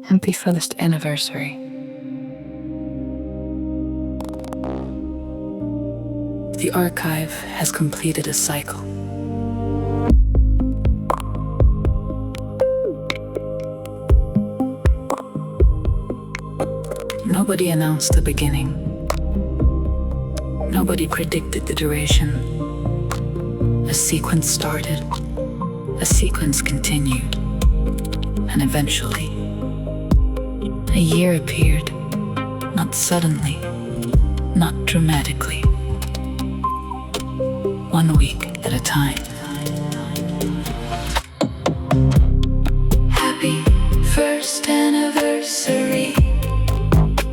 Happy first anniversary. The archive has completed a cycle. Nobody announced the beginning. Nobody predicted the duration. A sequence started, a sequence continued, and eventually, a year appeared, not suddenly, not dramatically. 1 week at a time. Happy first anniversary.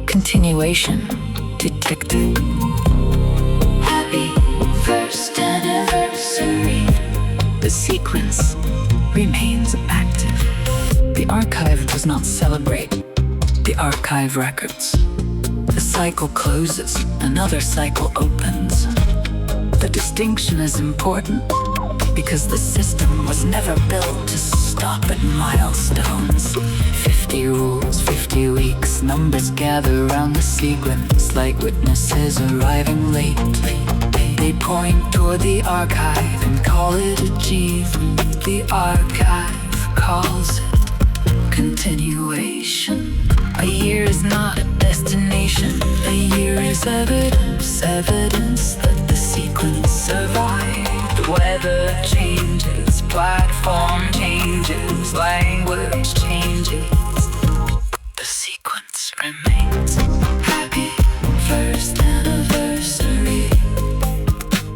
Continuation detected. Happy first anniversary. The sequence remains active. The archive does not celebrate. The archive records. The cycle closes, another cycle opens. The distinction is important because the system was never built to stop at milestones. 50 rules, 50 weeks, numbers gather around the sequence like witnesses arriving late. They point toward the archive and call it achievement. The archive calls it continuation. A year is not a destination. A year is evidence, evidence that the sequence survived. Weather changes, platform changes, language changes. The sequence remains. Happy first anniversary.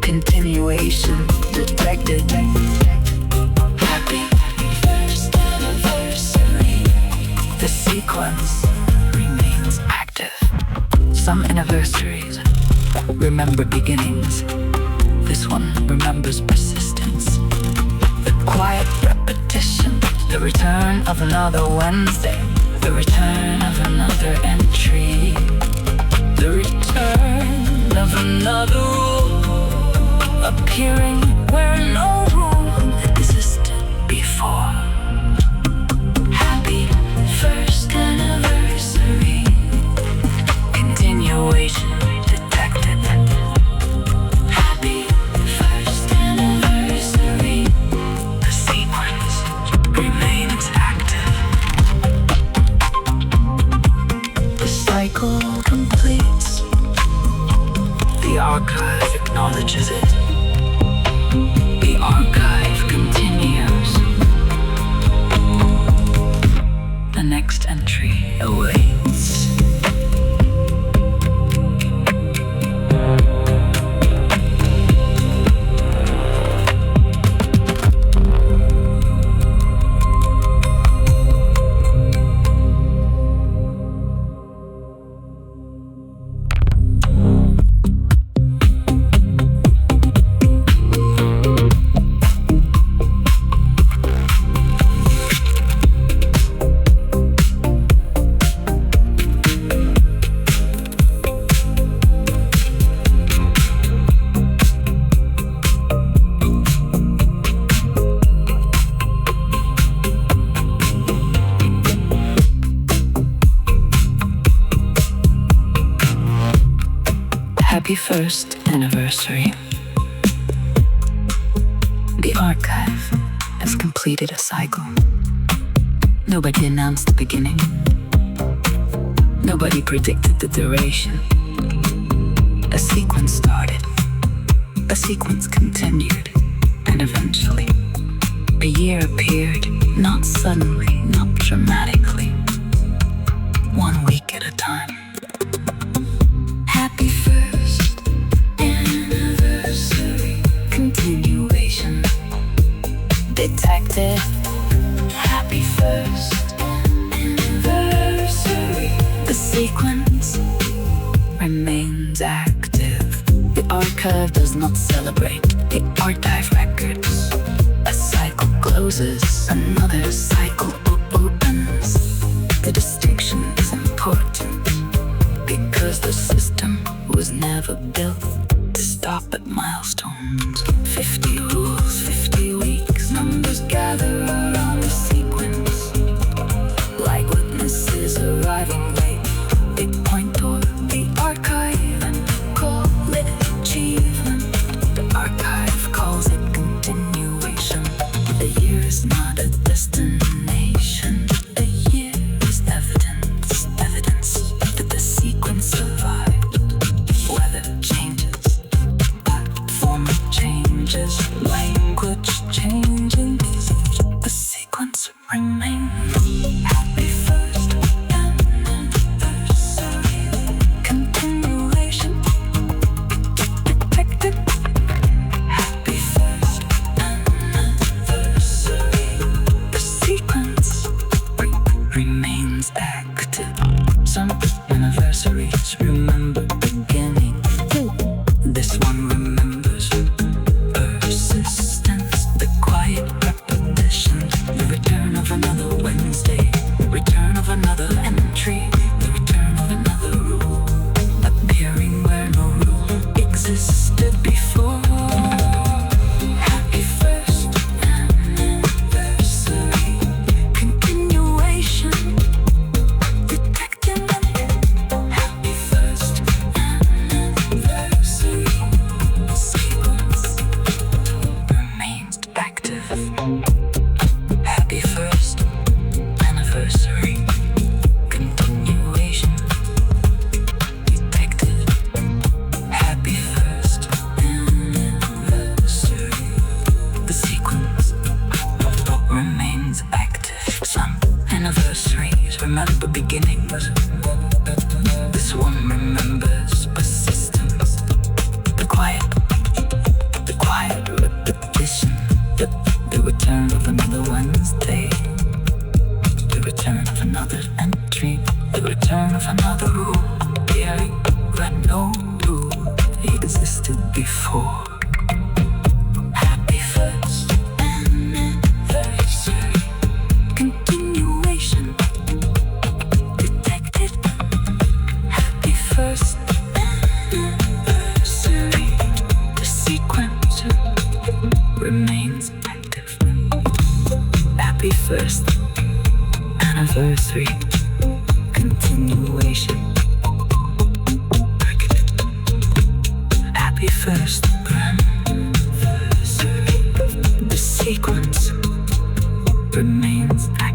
Continuation detected. Happy first anniversary. The sequence remains active. Some anniversaries remember beginnings. This one remembers persistence. The quiet repetition. The return of another Wednesday. The return of another entry. The return of another rule appearing where no rule existed before. Happy first anniversary. Continuation detected. Happy first anniversary. The sequence remains active. The cycle completes. The archive acknowledges it. The archive continues. The next entry awaits. Happy first anniversary. The archive has completed a cycle. Nobody announced the beginning. Nobody predicted the duration. A sequence started. A sequence continued. And eventually, a year appeared, not suddenly, not dramatically. 1 week at a time. Happy first anniversary. Continuation detected. Happy first anniversary. The sequence remains active. The archive does not celebrate. The archive records. A cycle closes, another cycle opens. The distinction is important because the system was never built to stop at milestones. 50 rules, 50 weeks, numbers gather around the sequence like witnesses year is not a destination. A year is evidence, evidence that the sequence survived. Weather changes, format changes, language changing, the sequence remains. Happy first anniversary, continuation detected. Happy first anniversary, the sequence remains active. Some anniversaries remember beginning. This one remembers persistence, the quiet repetition, the return of another Wednesday, return of another entry, the return of another rule, appearing where no rule existed before. Happy first anniversary, continuation detected. Happy first anniversary, sequence remains active. Happy first anniversary, continuation detected. Happy first anniversary, the sequence remains active. Some anniversaries remember beginnings. This one remembers persistence, the quiet repetition, the return of another Wednesday, the return of another entry, the return of another rule, appearing where no rule existed before. Happy first anniversary, continuation detected. Happy first anniversary, the sequence remains active. Happy first anniversary, continuation. Happy first anniversary, the sequence remains active.